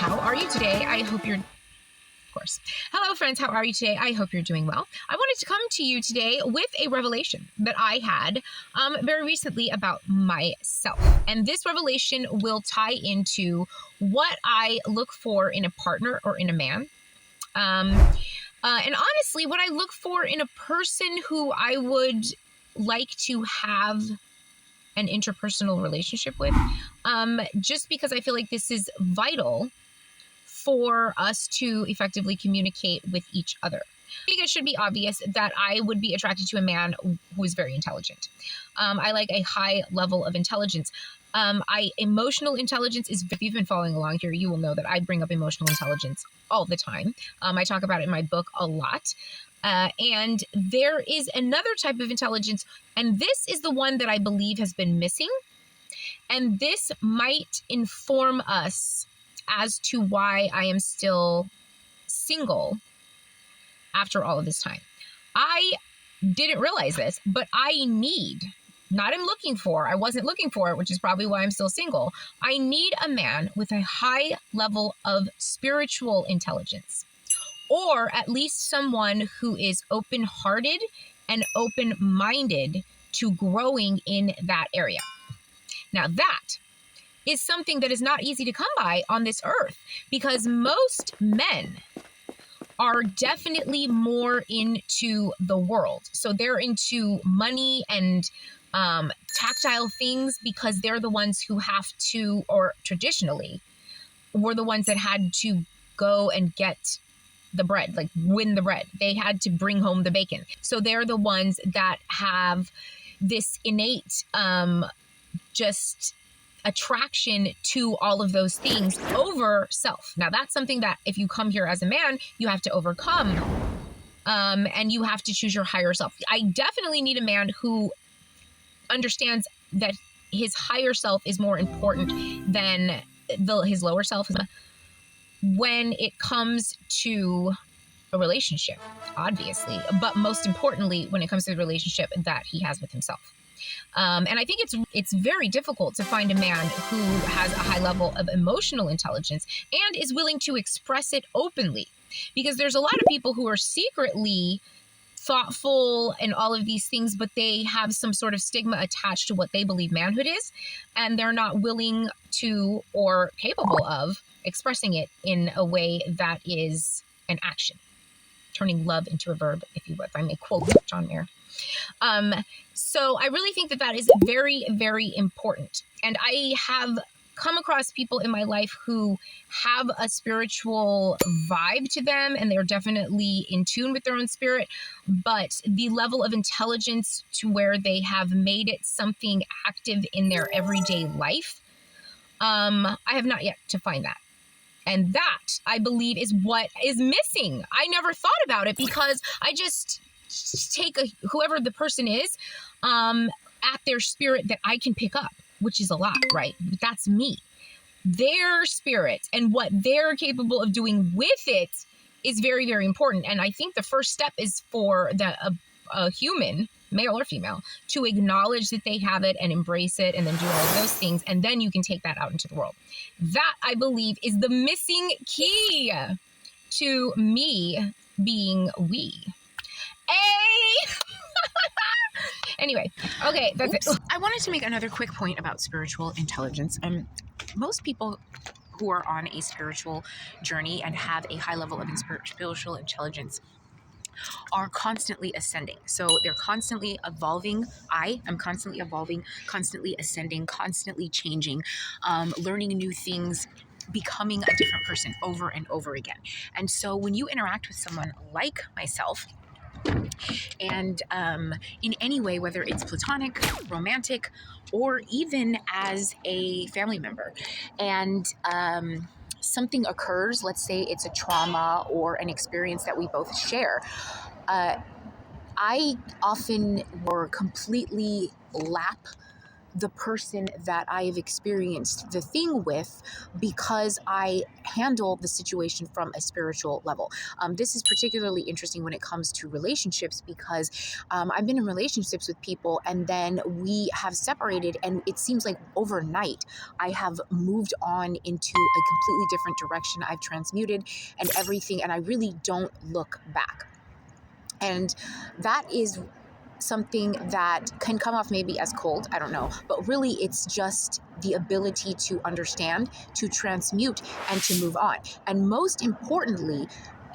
how are you today? I hope you're, of course. Hello, friends. How are you today? I hope you're doing well. I wanted to come to you today with a revelation that I had very recently about myself. And this revelation will tie into what I look for in a partner or in a man. And honestly, what I look for in a person who I would like to have an interpersonal relationship with, just because I feel like this is vital for us to effectively communicate with each other. I think it should be obvious that I would be attracted to a man who is very intelligent. I like a high level of intelligence. Emotional intelligence is, if you've been following along here, you will know that I bring up emotional intelligence all the time. I talk about it in my book a lot. And there is another type of intelligence, and this is the one that I believe has been missing. And this might inform us as to why I am still single after all of this time. I didn't realize this, but I wasn't looking for it, which is probably why I'm still single. I need a man with a high level of spiritual intelligence, or at least someone who is open-hearted and open-minded to growing in that area. Now, that is something that is not easy to come by on this earth, because most men are definitely more into the world. So they're into money and tactile things because they're the ones who have to, or traditionally, were the ones that had to go and get the bread, like win the bread. They had to bring home the bacon. So they're the ones that have this innate just attraction to all of those things over self. Now, that's something that if you come here as a man, you have to overcome, and you have to choose your higher self. I definitely need a man who understands that his higher self is more important than his lower self when it comes to a relationship, obviously, but most importantly, when it comes to the relationship that he has with himself. And I think it's very difficult to find a man who has a high level of emotional intelligence and is willing to express it openly, because there's a lot of people who are secretly thoughtful and all of these things, but they have some sort of stigma attached to what they believe manhood is, and they're not willing to or capable of expressing it in a way that is an action, turning love into a verb, if I may quote John Mayer. So I really think that is very, very important. And I have come across people in my life who have a spiritual vibe to them, and they're definitely in tune with their own spirit, but the level of intelligence to where they have made it something active in their everyday life, I have not yet to find that. And that, I believe, is what is missing. I never thought about it because I just take whoever the person is at their spirit that I can pick up, which is a lot, right? That's me. Their spirit and what they're capable of doing with it is very, very important. And I think the first step is for a human, male or female, to acknowledge that they have it and embrace it and then do all of those things. And then you can take that out into the world. That, I believe, is the missing key to me being we. Anyway, okay, that's it. I wanted to make another quick point about spiritual intelligence. Most people who are on a spiritual journey and have a high level of spiritual intelligence are constantly ascending. So they're constantly evolving. I am constantly evolving, constantly ascending, constantly changing, learning new things, becoming a different person over and over again. And so when you interact with someone like myself, and in any way, whether it's platonic, romantic, or even as a family member, and something occurs, let's say it's a trauma or an experience that we both share, I often will completely lap the person that I have experienced the thing with, because I handle the situation from a spiritual level. This is particularly interesting when it comes to relationships, because I've been in relationships with people and then we have separated, and it seems like overnight I have moved on into a completely different direction. I've transmuted and everything, and I really don't look back. And that is something that can come off maybe as cold, I don't know, but really it's just the ability to understand, to transmute, and to move on. And most importantly,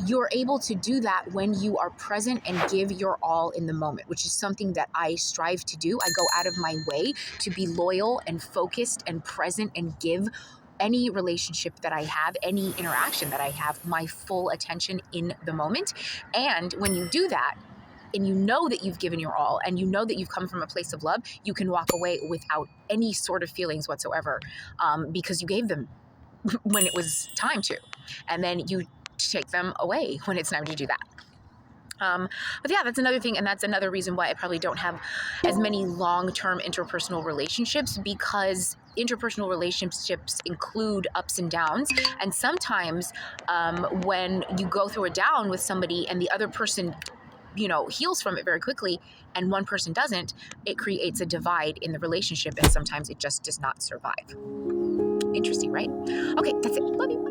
you're able to do that when you are present and give your all in the moment, which is something that I strive to do. I go out of my way to be loyal and focused and present and give any relationship that I have, any interaction that I have, my full attention in the moment. And when you do that, and you know that you've given your all, and you know that you've come from a place of love, you can walk away without any sort of feelings whatsoever, because you gave them when it was time to, and then you take them away when it's time to do that. But yeah, that's another thing, and that's another reason why I probably don't have as many long-term interpersonal relationships, because interpersonal relationships include ups and downs, and sometimes when you go through a down with somebody and the other person heals from it very quickly and one person doesn't, it creates a divide in the relationship, and sometimes it just does not survive. Interesting, right? Okay, that's it. Love you.